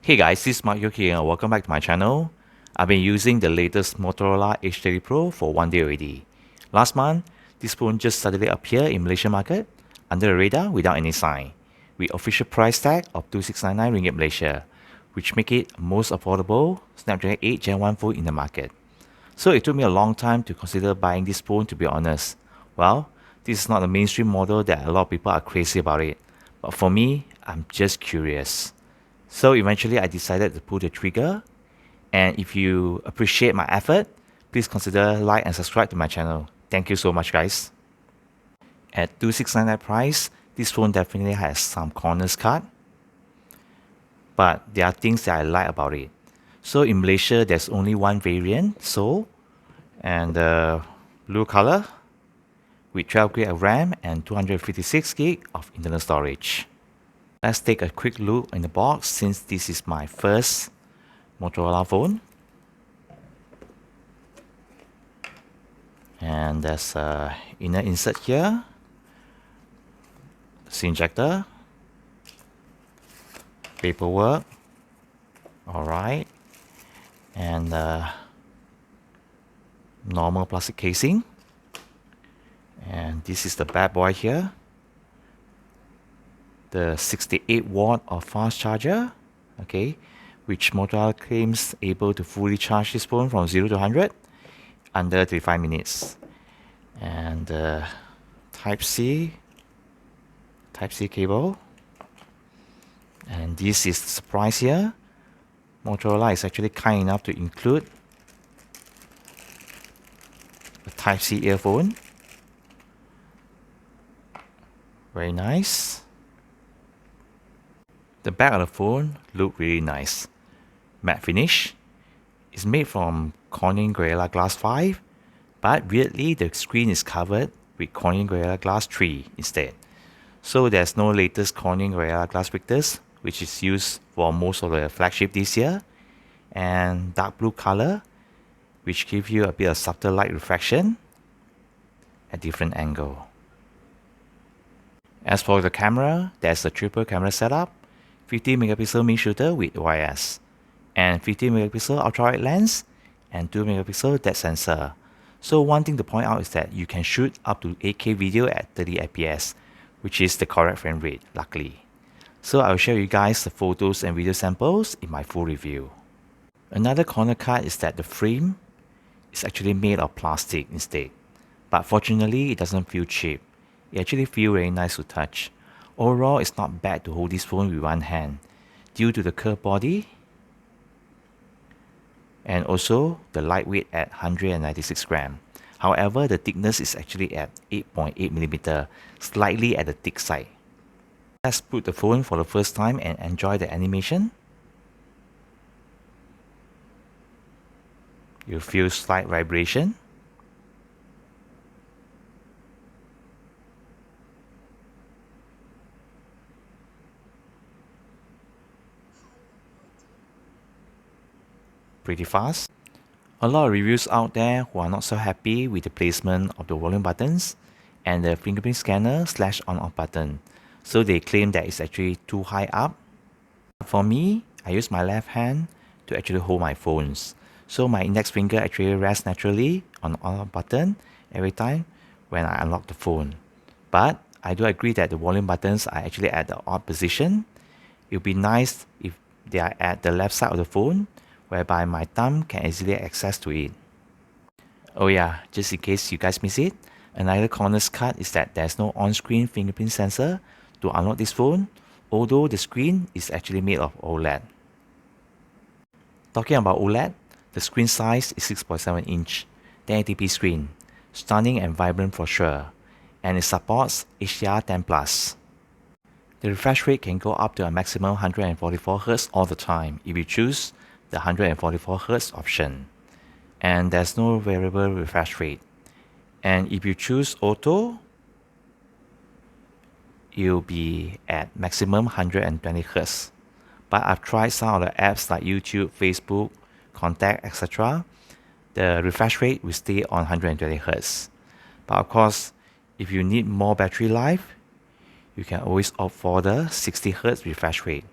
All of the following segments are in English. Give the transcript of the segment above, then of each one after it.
Hey guys, this is Mark here and welcome back to my channel. I've been using the latest Motorola H30 Pro for one day already. Last month, this phone just suddenly appeared in Malaysian market under the radar without any sign, with official price tag of 2699 ringgit Malaysia, which make it most affordable Snapdragon 8 Gen 1 phone in the market. So it took me a long time to consider buying this phone, to be honest. Well, this is not a mainstream model that a lot of people are crazy about it, but for me, I'm just curious. So eventually I decided to pull the trigger, and if you appreciate my effort, please consider like and subscribe to my channel. Thank you so much guys. At 2699 price, this phone definitely has some corners cut, but there are things that I like about it. So in Malaysia, there's only one variant, and the blue color with 12 GB of RAM and 256 GB of internal storage. Let's take a quick look in the box since this is my first Motorola phone. And there's a inner insert here, SIM injector, paperwork, alright, and normal plastic casing. And this is the bad boy here, the 68 watt of fast charger, okay, which Motorola claims able to fully charge this phone from 0 to 100 under 35 minutes. And Type-C cable. And this is the surprise here. Motorola is actually kind enough to include a Type-C earphone. Very nice. The back of the phone look really nice. Matte finish. It's made from Corning Gorilla Glass 5, but weirdly the screen is covered with Corning Gorilla Glass 3 instead. So there's no latest Corning Gorilla Glass Victus, which is used for most of the flagship this year, and dark blue color, which gives you a bit of subtle light reflection at different angle. As for the camera, there's a triple camera setup, 50 megapixel main shooter with OIS, and 50 megapixel ultra-wide lens, and 2 megapixel depth sensor. So one thing to point out is that you can shoot up to 8K video at 30 fps, which is the correct frame rate, luckily. So I'll show you guys the photos and video samples in my full review. Another corner cut is that the frame is actually made of plastic instead, but fortunately it doesn't feel cheap. It actually feels very nice to touch. Overall, it's not bad to hold this phone with one hand due to the curved body and also the lightweight at 196 grams. However, the thickness is actually at 8.8mm, slightly at the thick side. Let's put the phone for the first time and enjoy the animation. You feel slight vibration. Pretty fast. A lot of reviews out there who are not so happy with the placement of the volume buttons and the fingerprint scanner / on-off button. So they claim that it's actually too high up. For me, I use my left hand to actually hold my phones. So my index finger actually rests naturally on the on-off button every time when I unlock the phone. But I do agree that the volume buttons are actually at the odd position. It would be nice if they are at the left side of the phone, whereby my thumb can easily access to it. Oh yeah, just in case you guys miss it, another corners cut is that there's no on-screen fingerprint sensor to unlock this phone, although the screen is actually made of OLED. Talking about OLED, the screen size is 6.7 inch, 1080p screen, stunning and vibrant for sure, and it supports HDR10+. The refresh rate can go up to a maximum 144Hz all the time if you choose the 144Hz option, and there's no variable refresh rate. And if you choose auto, you'll be at maximum 120Hz. But I've tried some of the apps like YouTube, Facebook, Contact, etc. The refresh rate will stay on 120Hz. But of course, if you need more battery life, you can always opt for the 60Hz refresh rate.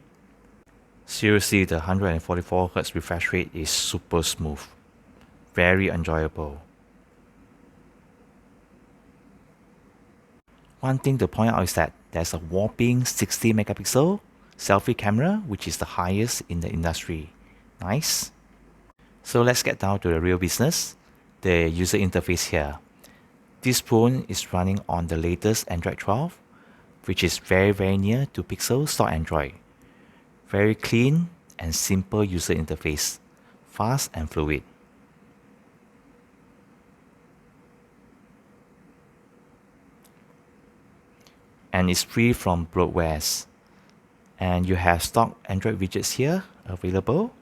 Seriously, the 144Hz refresh rate is super smooth. Very enjoyable. One thing to point out is that there's a whopping 60 megapixel selfie camera, which is the highest in the industry. Nice. So let's get down to the real business, the user interface here. This phone is running on the latest Android 12, which is very near to Pixel stock Android. Very clean and simple user interface, fast and fluid. And it's free from bloatwares. And you have stock Android widgets here available.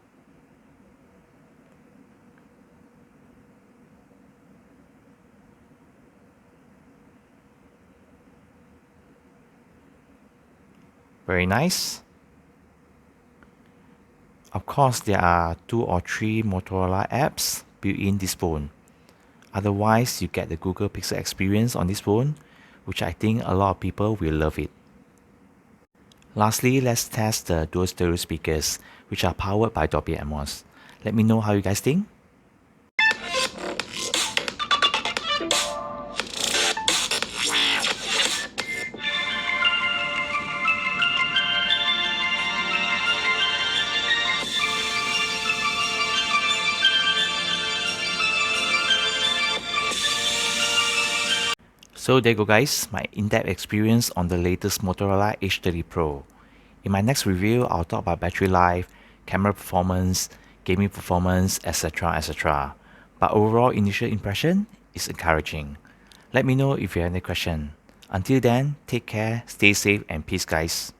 Very nice. Of course, there are 2 or 3 Motorola apps built in this phone. Otherwise, you get the Google Pixel experience on this phone, which I think a lot of people will love it. Lastly, let's test the dual stereo speakers, which are powered by Dolby Atmos. Let me know how you guys think. So there you go guys, my in-depth experience on the latest Motorola H30 Pro. In my next review, I'll talk about battery life, camera performance, gaming performance, etc. But overall initial impression is encouraging. Let me know if you have any question. Until then, take care, stay safe and peace guys.